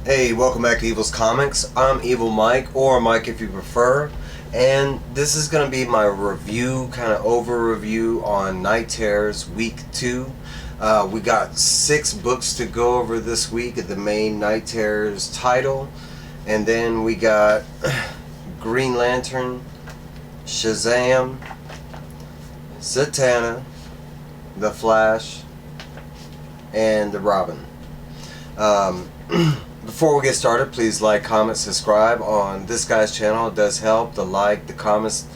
Hey, welcome back to Evil's Comics. I'm Evil Mike, or Mike if you prefer, and this is going to be my review, kind of over-review on Night Terrors Week 2. We got 6 books to go over this week at the main Night Terrors title, and then we got Green Lantern, Shazam, Zatanna, The Flash, and the Robin. Before we get started, please like, comment, subscribe on this guy's channel. It does help. The like, the comments,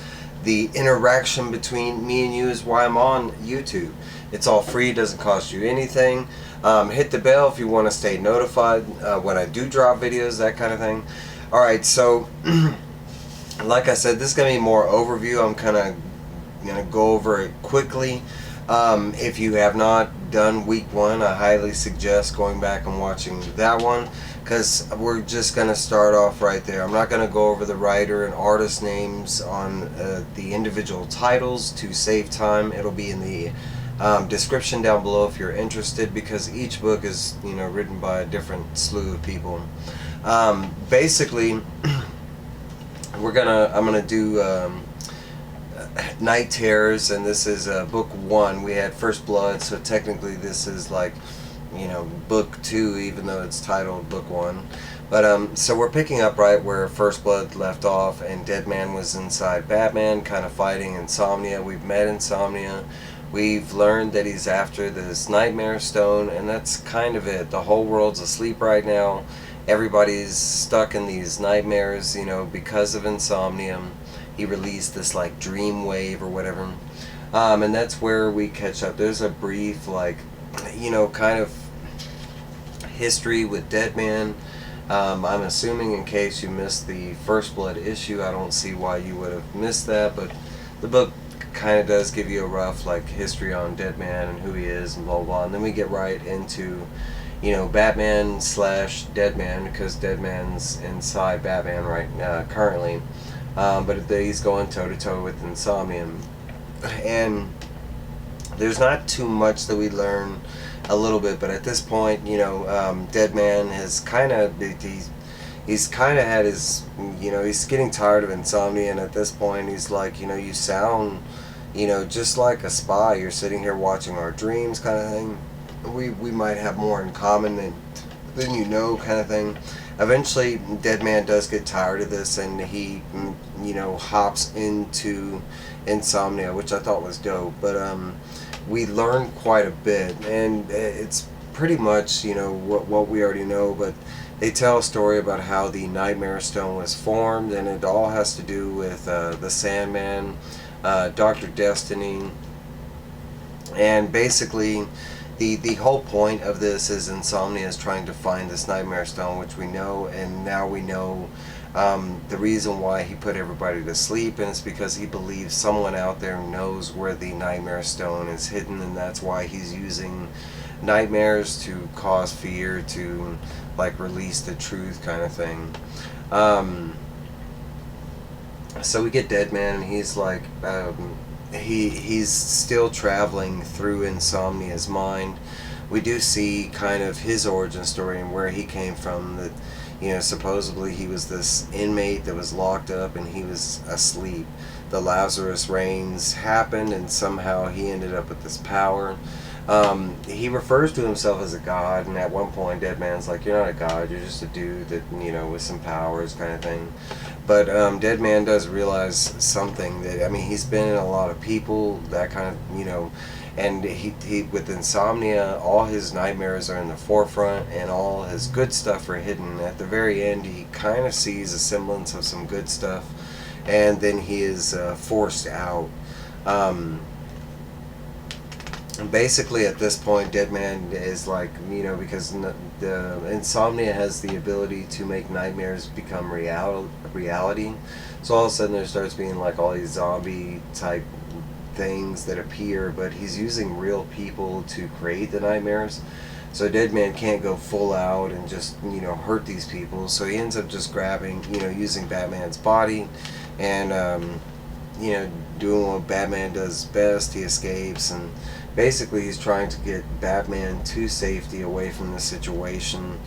the interaction between me and you is why I'm on YouTube. It's all free, doesn't cost you anything. Hit the bell if you want to stay notified when I do drop videos, that kind of thing. Alright, so like I said, this is going to be more overview. I'm kind of going to go over it quickly. If you have not done week 1, I highly suggest going back and watching that one, because we're just going to start off right there. I'm not going to go over the writer and artist names on the individual titles to save time. It'll be in the description down below if you're interested, because each book is, you know, written by a different slew of people. Basically, I'm gonna do Night Terrors, and this is book 1. We had First Blood, so technically this is like, you know, book 2, even though it's titled book 1. But so we're picking up right where First Blood left off, and Deadman was inside Batman, kind of fighting Insomnia. We've met Insomnia. We've learned that he's after this Nightmare Stone, and that's kind of it. The whole world's asleep right now. Everybody's stuck in these nightmares, you know, because of Insomnia. He released this like dream wave or whatever, and that's where we catch up. There's a brief, like, you know, kind of history with Deadman. I'm assuming in case you missed the First Blood issue, I don't see why you would have missed that, but the book kind of does give you a rough like history on Deadman and who he is and blah blah blah. And then we get right into, you know, Batman slash Deadman, because Deadman's inside Batman right now currently. But he's going toe-to-toe with Insomnia. And there's not too much that we learn, a little bit, but at this point, you know, Deadman has kind of, he's kind of had his, you know, he's getting tired of Insomnia, and at this point he's like, you know, you sound, you know, just like a spy. You're sitting here watching our dreams kind of thing. We might have more in common than you know kind of thing. Eventually, Deadman does get tired of this, and he, you know, hops into Insomnia, which I thought was dope. But we learn quite a bit, and it's pretty much, you know, what we already know. But they tell a story about how the Nightmare Stone was formed, and it all has to do with the Sandman, Dr. Destiny, and basically the whole point of this is Insomnia is trying to find this Nightmare Stone, which we know, and now we know the reason why he put everybody to sleep, and it's because he believes someone out there knows where the Nightmare Stone is hidden, and that's why he's using nightmares to cause fear, to like release the truth kind of thing. So we get Deadman, and he's like, he's still traveling through Insomnia's mind. We do see kind of his origin story and where he came from, that, you know, supposedly he was this inmate that was locked up and he was asleep. The Lazarus Reigns happened, and somehow he ended up with this power. He refers to himself as a god, and at one point Deadman's like, you're not a god, you're just a dude that, you know, with some powers kind of thing. But Deadman does realize something, that, I mean, he's been in a lot of people, that kind of, you know, and he with Insomnia, all his nightmares are in the forefront, and all his good stuff are hidden. At the very end, he kind of sees a semblance of some good stuff, and then he is forced out. Basically, at this point, Deadman is like, you know, because the Insomnia has the ability to make nightmares become reality. So all of a sudden there starts being like all these zombie type things that appear, but he's using real people to create the nightmares. So Deadman can't go full out and just, you know, hurt these people. So he ends up just grabbing, you know, using Batman's body, and you know, doing what Batman does best. He escapes, and basically he's trying to get Batman to safety, away from the situation.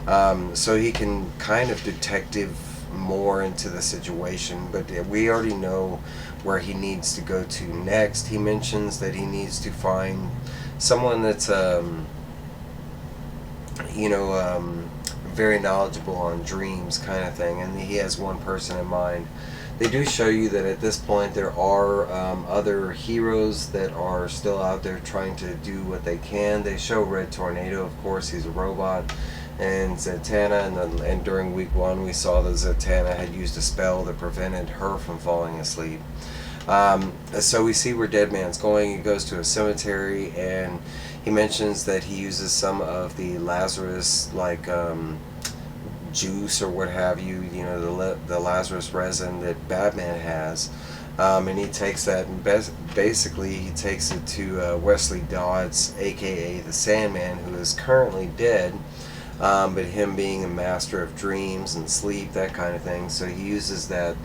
so he can kind of detective more into the situation. But we already know where he needs to go to next. He mentions that he needs to find someone that's very knowledgeable on dreams, kind of thing, and he has one person in mind. They do show you that at this point there are other heroes that are still out there trying to do what they can. They show Red Tornado, of course, he's a robot, and Zatanna, and during week 1 we saw that Zatanna had used a spell that prevented her from falling asleep. So we see where Deadman's going. He goes to a cemetery, and he mentions that he uses some of the Lazarus, like juice or what have you, the Lazarus resin that Batman has, and he takes that and basically he takes it to Wesley Dodds, aka the Sandman, who is currently dead, but him being a master of dreams and sleep, that kind of thing. So he uses that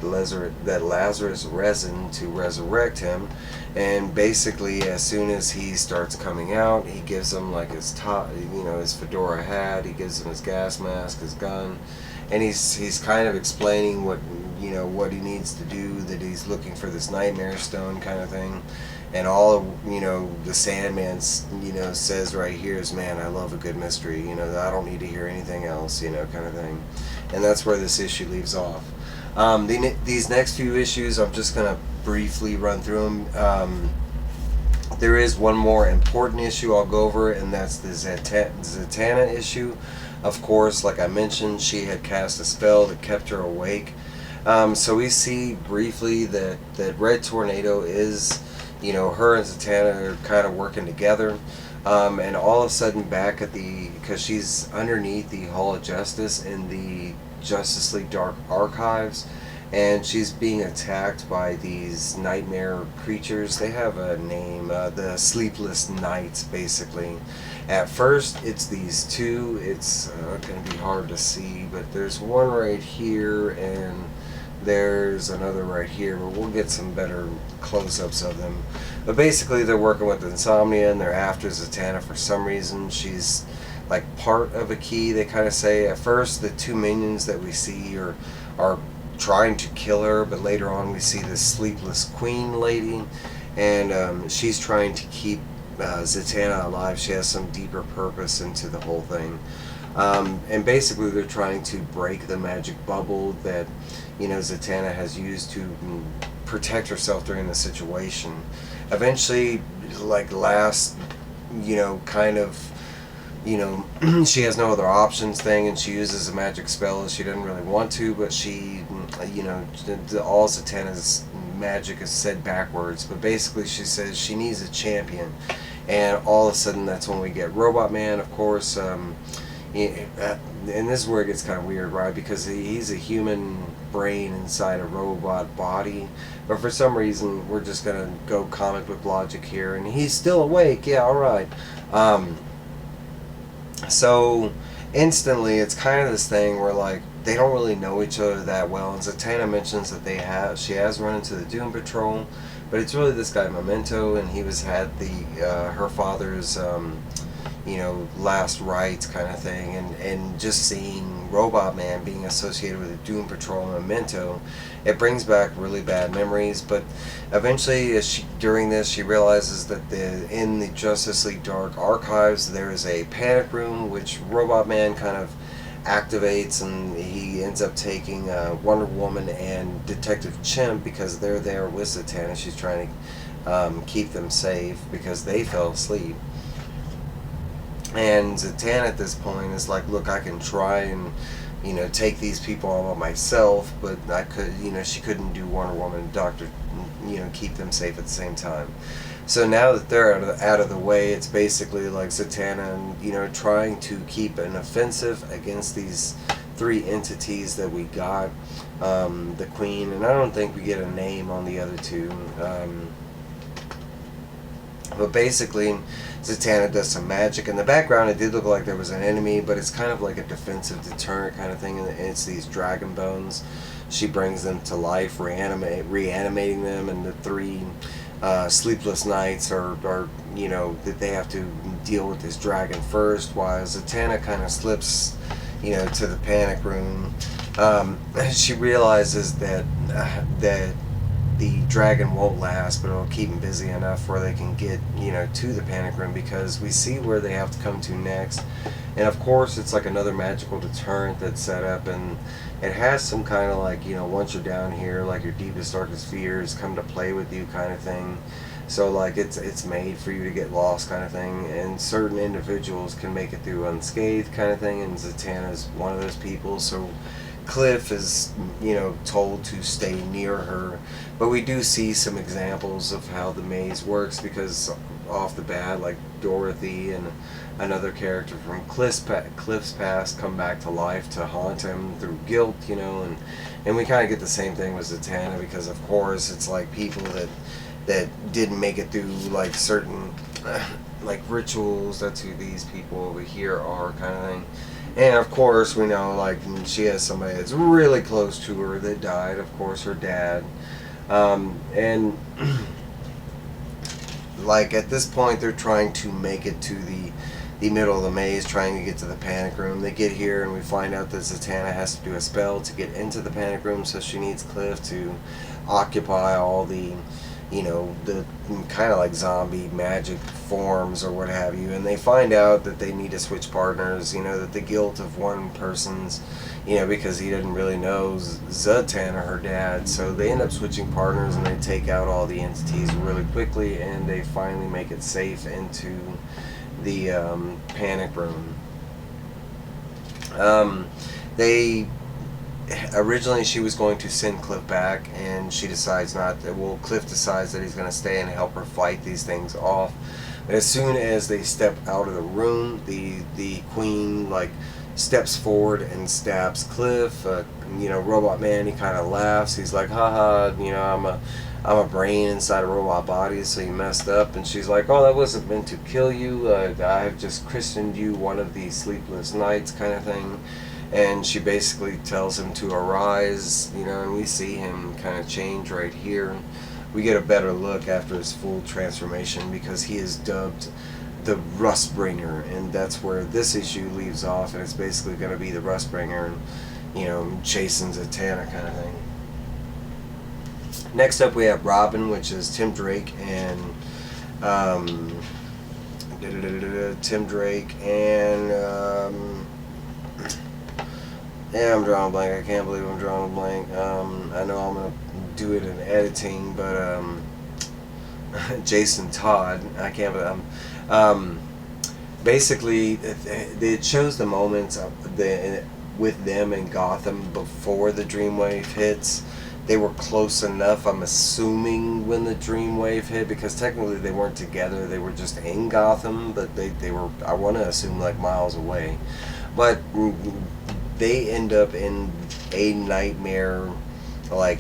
Lazarus resin to resurrect him, and basically as soon as he starts coming out, he gives him like his his fedora hat, he gives him his gas mask, his gun, and he's kind of explaining what he needs to do, that he's looking for this nightmare stone kind of thing. And all of, the Sandman says right here is, man, I love a good mystery, I don't need to hear anything else, kind of thing. And that's where this issue leaves off. These next few issues, I'm just going to briefly run through them. There is one more important issue I'll go over, and that's the Zatanna issue. Of course, like I mentioned, she had cast a spell that kept her awake. So we see briefly that Red Tornado is, her and Zatanna are kind of working together. And all of a sudden back at because she's underneath the Hall of Justice in the Justice League Dark Archives, and she's being attacked by these nightmare creatures. They have a name, the Sleepless Knights, basically. At first it's these two. It's going to be hard to see, but there's one right here and there's another right here, but we'll get some better close-ups of them. But basically they're working with insomnia, and they're after Zatanna for some reason. She's like part of a key, they kind of say. At first the two minions that we see are trying to kill her, but later on we see this Sleepless Queen lady, and she's trying to keep Zatanna alive. She has some deeper purpose into the whole thing. And basically they're trying to break the magic bubble that Zatanna has used to protect herself during the situation. Eventually, like last, kind of, she has no other options thing, and she uses a magic spell. She doesn't really want to, but she, all Zatanna's magic is said backwards, but basically she says she needs a champion, and all of a sudden that's when we get Robot Man, of course. And this is where it gets kind of weird, right? Because he's a human brain inside a robot body, but for some reason we're just gonna go comic book logic here, and he's still awake. Yeah, all right. So instantly it's kind of this thing where like they don't really know each other that well, and Zatanna mentions that she has run into the Doom Patrol, but it's really this guy Memento, and he had her father's last rites kind of thing, and just seeing Robot Man being associated with the Doom Patrol and Memento, it brings back really bad memories. But eventually, during this, she realizes that in the Justice League Dark Archives there is a panic room which Robot Man kind of activates, and he ends up taking Wonder Woman and Detective Chimp because they're there with Zatanna. She's trying to keep them safe because they fell asleep. And Zatanna at this point is like, look, I can try and take these people on myself, but I could, she couldn't do Wonder Woman and Doctor, keep them safe at the same time. So now that they're out of the way, it's basically like Zatanna, trying to keep an offensive against these three entities that we got, the Queen, and I don't think we get a name on the other two. But basically, Zatanna does some magic. In the background, it did look like there was an enemy, but it's kind of like a defensive deterrent kind of thing, and it's these dragon bones. She brings them to life, reanimating them, and the three sleepless nights, or you know, that they have to deal with this dragon first, while Zatanna kind of slips, you know, to the panic room. She realizes that that the dragon won't last, but it'll keep them busy enough where they can get, you know, to the panic room, because we see where they have to come to next. And of course, it's like another magical deterrent that's set up, and it has some kind of like, you know, once you're down here, like your deepest, darkest fears come to play with you kind of thing. So like it's made for you to get lost kind of thing, and certain individuals can make it through unscathed kind of thing, and Zatanna's one of those people. So Cliff is, you know, told to stay near her, but we do see some examples of how the maze works, because off the bat, like Dorothy and another character from Cliff's past come back to life to haunt him through guilt, you know, and we kind of get the same thing with Zatanna, because of course it's like people that didn't make it through like certain like rituals. That's who these people over here are, kind of thing. And of course we know, like, she has somebody that's really close to her that died, of course her dad. And like at this point they're trying to make it to the middle of the maze, trying to get to the panic room. They get here and we find out that Zatanna has to do a spell to get into the panic room, so she needs Cliff to occupy all the, you know, the kind of like zombie magic forms or what have you. And they find out that they need to switch partners, you know, that the guilt of one person's, you know, because he didn't really know Zatanna, her dad. So they end up switching partners, and they take out all the entities really quickly, and they finally make it safe into the panic room. They originally, she was going to send Cliff back, and she decides not to. Well, Cliff decides that he's going to stay and help her fight these things off. But as soon as they step out of the room, the queen like steps forward and stabs Cliff. You know, Robot Man, he kind of laughs. He's like, haha, you know, I'm a brain inside a robot body, so you messed up. And she's like, oh, that wasn't meant to kill you. I've just christened you one of these sleepless nights kind of thing. And she basically tells him to arise, you know, and we see him kind of change right here. We get a better look after his full transformation, because he is dubbed the Rustbringer, and that's where this issue leaves off, and it's basically going to be the Rustbringer, and, you know, chasing Zatanna kind of thing. Next up we have Robin, which is Tim Drake and yeah, I'm drawing a blank. I can't believe I'm drawing a blank. I know I'm going to do it in editing, but Jason Todd, I can't believe, basically it shows the moments of with them in Gotham before the Dreamwave hits. They were close enough, I'm assuming, when the Dreamwave hit, because technically they weren't together. They were just in Gotham, but they were, I want to assume, like miles away. But they end up in a nightmare, like,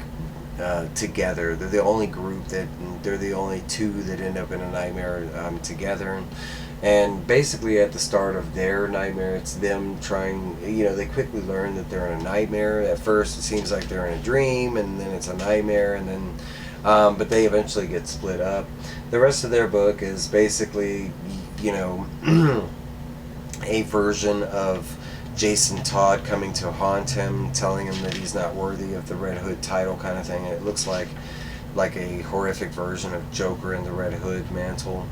together. They're the only group they're the only two that end up in a nightmare together. And basically at the start of their nightmare, it's them trying, you know, they quickly learn that they're in a nightmare. At first it seems like they're in a dream, and then it's a nightmare, and then, but they eventually get split up. The rest of their book is basically, you know, a version of Jason Todd coming to haunt him, telling him that he's not worthy of the Red Hood title kind of thing. It looks like a horrific version of Joker in the Red Hood mantle.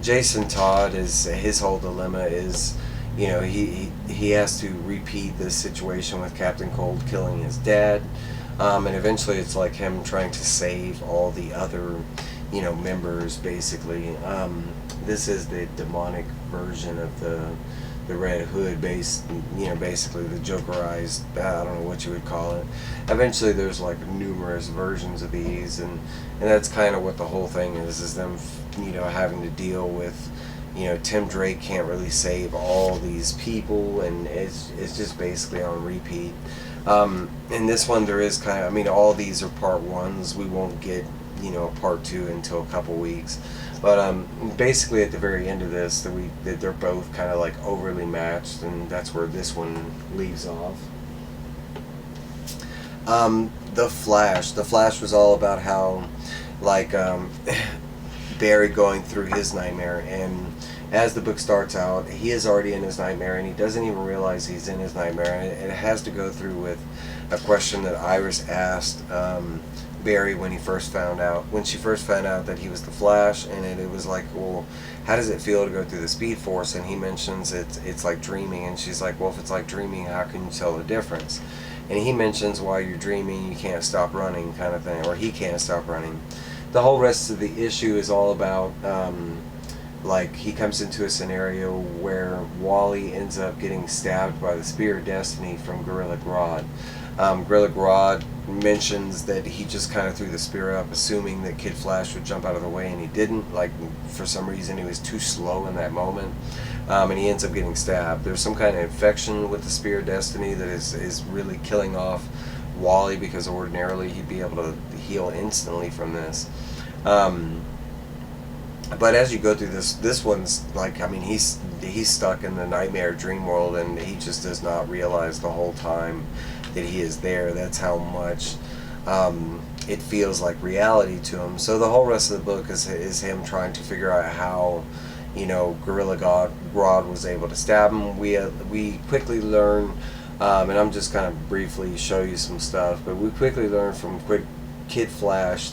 Jason Todd, his whole dilemma is, you know, he has to repeat this situation with Captain Cold killing his dad, and eventually it's like him trying to save all the other, you know, members basically. This is the demonic version of the Red Hood, basically the Jokerized, I don't know what you would call it. Eventually there's like numerous versions of these, and that's kind of what the whole thing is them, you know, having to deal with, you know, Tim Drake can't really save all these people, and it's just basically on repeat. In this one there is kind of, I mean, all these are part ones. We won't get, you know, part two until a couple weeks. But basically at the very end of this, that they're both kind of like overly matched, and that's where this one leaves off. The Flash was all about how like Barry going through his nightmare, and as the book starts out, he is already in his nightmare, and he doesn't even realize he's in his nightmare, and it has to go through with a question that Iris asked Barry when she first found out that he was the Flash, and it was like, well, how does it feel to go through the Speed Force? And he mentions it's like dreaming, and she's like, well, if it's like dreaming, how can you tell the difference? And he mentions while you're dreaming, you can't stop running, kind of thing, or he can't stop running. The whole rest of the issue is all about like he comes into a scenario where Wally ends up getting stabbed by the Spear of Destiny from Gorilla Grodd. Gorilla Grodd mentions that he just kind of threw the spear up assuming that Kid Flash would jump out of the way, and he didn't. Like, for some reason he was too slow in that moment, and he ends up getting stabbed. There's some kind of infection with the Spear of Destiny that is really killing off Wally, because ordinarily he'd be able to heal instantly from this. But as you go through this one's like, I mean, he's stuck in the nightmare dream world, and he just does not realize the whole time that he is there. That's how much it feels like reality to him. So the whole rest of the book is him trying to figure out how, you know, Gorilla Grodd was able to stab him. We quickly learn, and I'm just kind of briefly show you some stuff, but we quickly learn from Kid Flash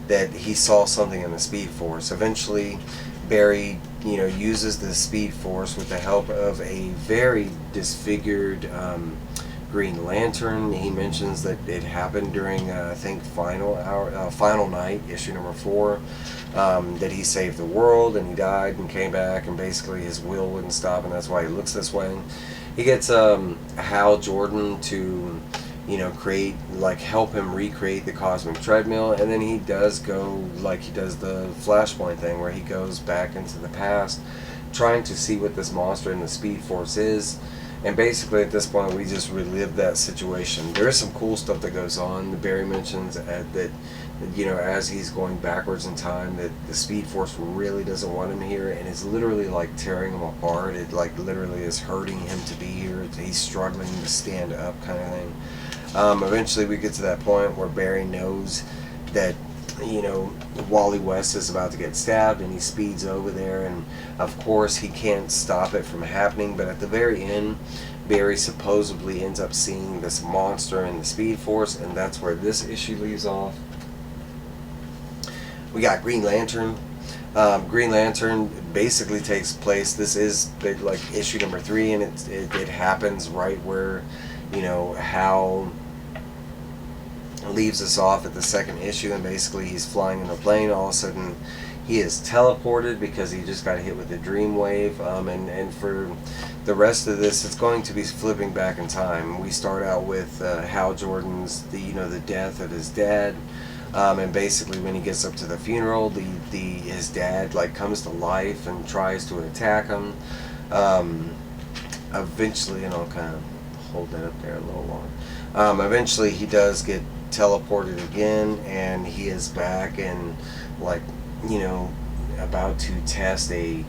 that he saw something in the Speed Force. Eventually, Barry, you know, uses the Speed Force with the help of a very disfigured Green Lantern. He mentions that it happened during, I think, Final Night, issue number 4, that he saved the world, and he died and came back, and basically his will wouldn't stop, and that's why he looks this way. He gets Hal Jordan to, you know, help him recreate the cosmic treadmill, and then he does go, like he does the Flashpoint thing, where he goes back into the past, trying to see what this monster in the Speed Force is. And basically at this point we just relive that situation. There is some cool stuff that goes on. Barry mentions that, you know, as he's going backwards in time, that the Speed Force really doesn't want him here, and it's literally like tearing him apart. It like literally is hurting him to be here. He's struggling to stand up, kind of thing. Eventually we get to that point where Barry knows that, you know, Wally West is about to get stabbed, and he speeds over there, and of course he can't stop it from happening. But at the very end, Barry supposedly ends up seeing this monster in the Speed Force, and that's where this issue leaves off. We got Green Lantern. Green Lantern basically takes place, this is like issue number 3, and it happens right where, you know, Hal leaves us off at the second issue, and basically he's flying in a plane. All of a sudden he is teleported because he just got hit with a dream wave, and for the rest of this it's going to be flipping back in time. We start out with Hal Jordan's the death of his dad, and basically when he gets up to the funeral, his dad like comes to life and tries to attack him. Eventually, and I'll kind of hold that up there a little longer. Eventually he does get teleported again, and he is back and, like, you know, about to test a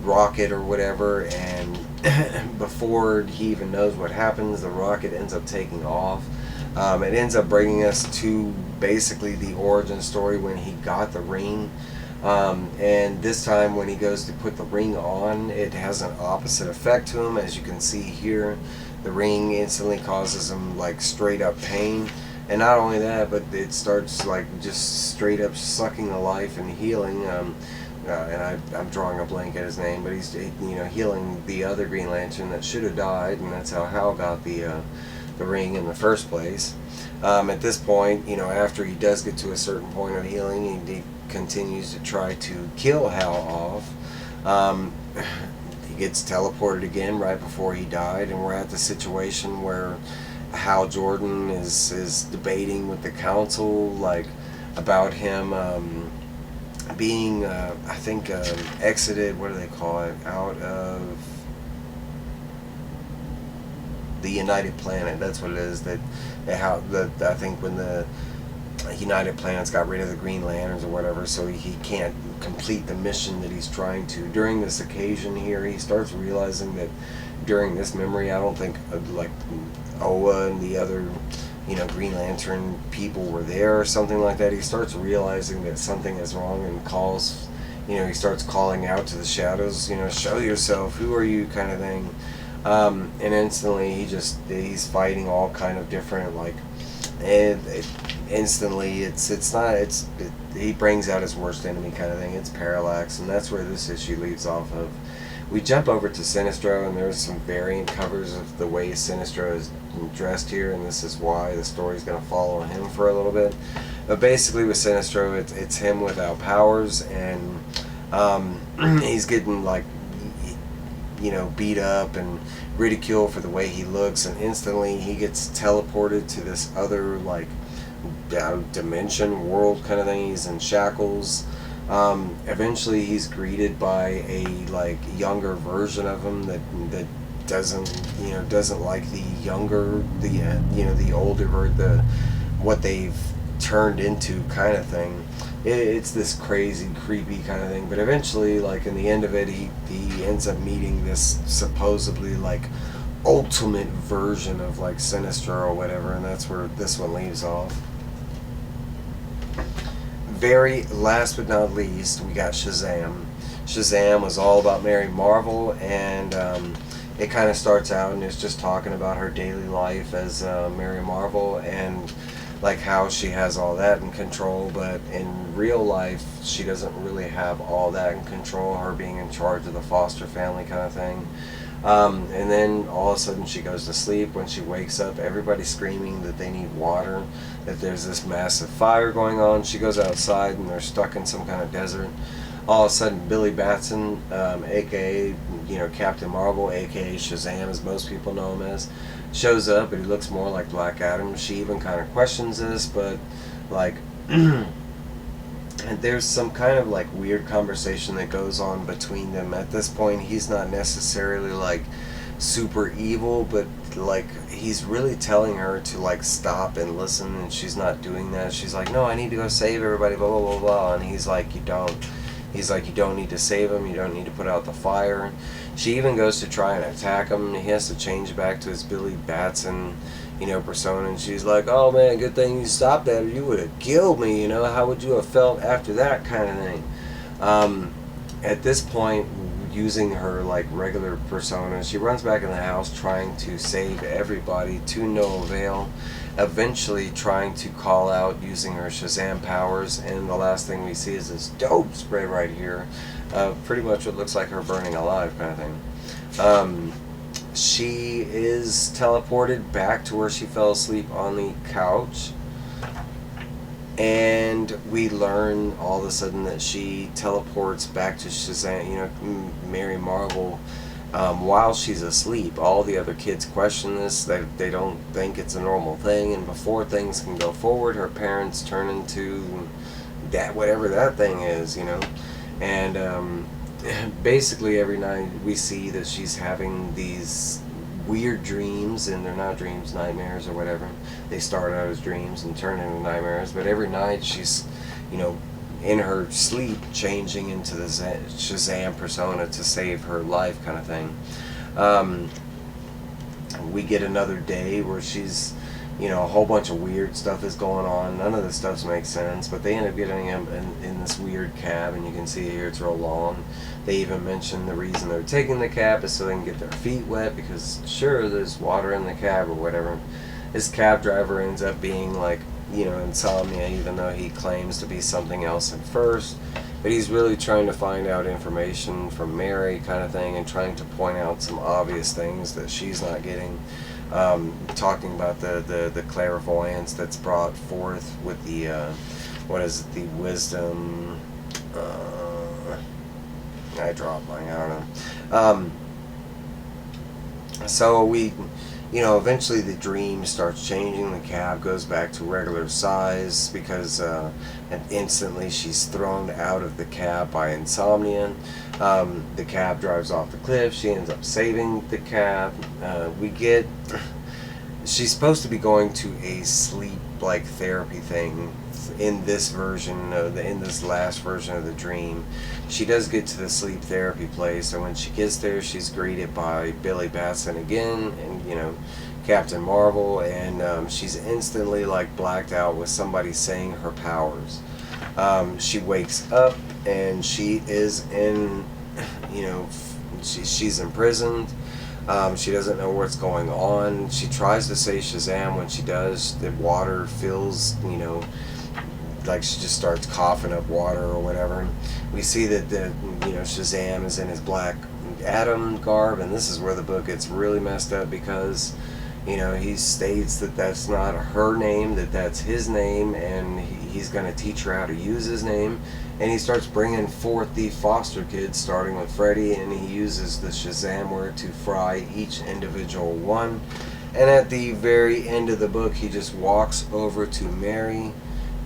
rocket or whatever, and before he even knows what happens, the rocket ends up taking off. It ends up bringing us to basically the origin story when he got the ring, and this time when he goes to put the ring on, it has an opposite effect to him. As you can see here, the ring instantly causes him like straight up pain. And not only that, but it starts like just straight up sucking the life and healing. And I'm drawing a blank at his name, but he's healing the other Green Lantern that should have died, and that's how Hal got the ring in the first place. At this point, you know, after he does get to a certain point of healing, he continues to try to kill Hal off. He gets teleported again right before he died, and we're at the situation where Hal Jordan is debating with the council, like, about him being, I think, exited, what do they call it, out of the United Planet. That's what it is. I think when the United Planets got rid of the Green Lanterns or whatever, so he can't complete the mission that he's trying to. During this occasion here, he starts realizing that during this memory, I don't think like Oa and the other Green Lantern people were there or something like that. He starts realizing that something is wrong and calls, he starts calling out to the shadows, show yourself, who are you, kind of thing. And instantly he's fighting all kind of different, instantly he brings out his worst enemy, kind of thing. It's Parallax, and that's where this issue leaves off of. We jump over to Sinestro, and there's some variant covers of the way Sinestro is dressed here, and this is why the story's going to follow him for a little bit. But basically with Sinestro, it's him without powers, and he's getting beat up and ridiculed for the way he looks, and instantly he gets teleported to this other dimension, world kind of thing. He's in shackles. Eventually he's greeted by a younger version of him that doesn't like the younger, the older, what they've turned into kind of thing. It's this crazy, creepy kind of thing. But eventually, in the end of it, he ends up meeting this supposedly ultimate version of Sinestro or whatever, and that's where this one leaves off. Very last but not least, we got Shazam. Shazam was all about Mary Marvel, and it kind of starts out and it's just talking about her daily life as Mary Marvel, and how she has all that in control, but in real life she doesn't really have all that in control, her being in charge of the foster family kind of thing. And then all of a sudden she goes to sleep. When she wakes up, everybody's screaming that they need water, that there's this massive fire going on. She goes outside and they're stuck in some kind of desert. All of a sudden Billy Batson, aka Captain Marvel, aka Shazam as most people know him as, shows up, and he looks more like Black Adam. She even kind of questions this, but and there's some kind of weird conversation that goes on between them. At this point, he's not necessarily super evil, but he's really telling her to stop and listen, and she's not doing that. She's like, no, I need to go save everybody, blah blah blah blah, and he's like, you don't. He's like, you don't need to save him, you don't need to put out the fire. She even goes to try and attack him, and he has to change back to his Billy Batson, persona, and she's like, oh man, good thing you stopped that, or you would have killed me, how would you have felt after that, kind of thing. At this point, using her regular persona, she runs back in the house trying to save everybody, to no avail, eventually trying to call out using her Shazam powers, and the last thing we see is this dope spray right here, pretty much what looks like her burning alive kind of thing. She is teleported back to where she fell asleep on the couch, and we learn all of a sudden that she teleports back to Shazam, Mary Marvel, while she's asleep. All the other kids question this. They don't think it's a normal thing, and before things can go forward, her parents turn into that, whatever that thing is, and basically every night we see that she's having these weird dreams, and they're not dreams, nightmares or whatever. They start out as dreams and turn into nightmares, but every night she's in her sleep changing into the Shazam persona to save her life, kind of thing. We get another day where she's a whole bunch of weird stuff is going on. None of this stuff makes sense, but they end up getting him in this weird cab, and you can see here it's real long. They even mention the reason they're taking the cab is so they can get their feet wet, because sure, there's water in the cab or whatever. This cab driver ends up being insomnia, even though he claims to be something else at first. But he's really trying to find out information from Mary, kind of thing, and trying to point out some obvious things that she's not getting. Talking about the clairvoyance that's brought forth with the the wisdom. I dropped mine. I don't know. So we, eventually the dream starts changing. The cab goes back to regular size because, and instantly she's thrown out of the cab by insomnia. The cab drives off the cliff. She ends up saving the cab. We get she's supposed to be going to a sleep like therapy thing in this version of in this last version of the dream. She does get to the sleep therapy place, and when she gets there, she's greeted by Billy Batson again, and Captain Marvel, and she's instantly like blacked out with somebody saying her powers. She wakes up and she is in, she's imprisoned. She doesn't know what's going on. She tries to say Shazam. When she does, the water fills, like she just starts coughing up water or whatever. We see that Shazam is in his Black Adam garb, and this is where the book gets really messed up, because he states that that's not her name, that that's his name, and he's going to teach her how to use his name. And he starts bringing forth the foster kids, starting with Freddy, and he uses the Shazam word to fry each individual one. And at the very end of the book, he just walks over to Mary,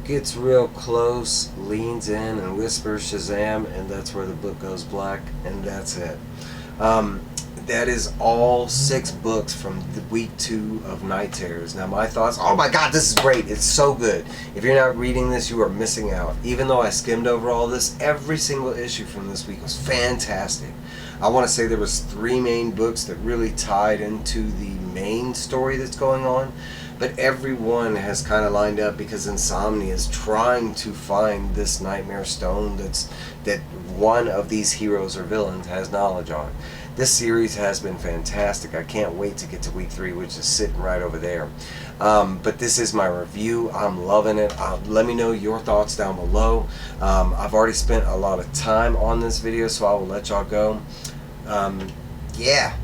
gets real close, leans in, and whispers Shazam, and that's where the book goes black, and that's it. That is all 6 books from the week 2 of Night Terrors. Now my thoughts, oh my god, this is great, it's so good. If you're not reading this, you are missing out. Even though I skimmed over all this, every single issue from this week was fantastic. I want to say there was 3 main books that really tied into the main story that's going on, but every one has kind of lined up because Insomnia is trying to find this Nightmare Stone that one of these heroes or villains has knowledge on. This series has been fantastic. I can't wait to get to week 3, which is sitting right over there. But this is my review. I'm loving it. Let me know your thoughts down below. I've already spent a lot of time on this video, so I will let y'all go. Yeah.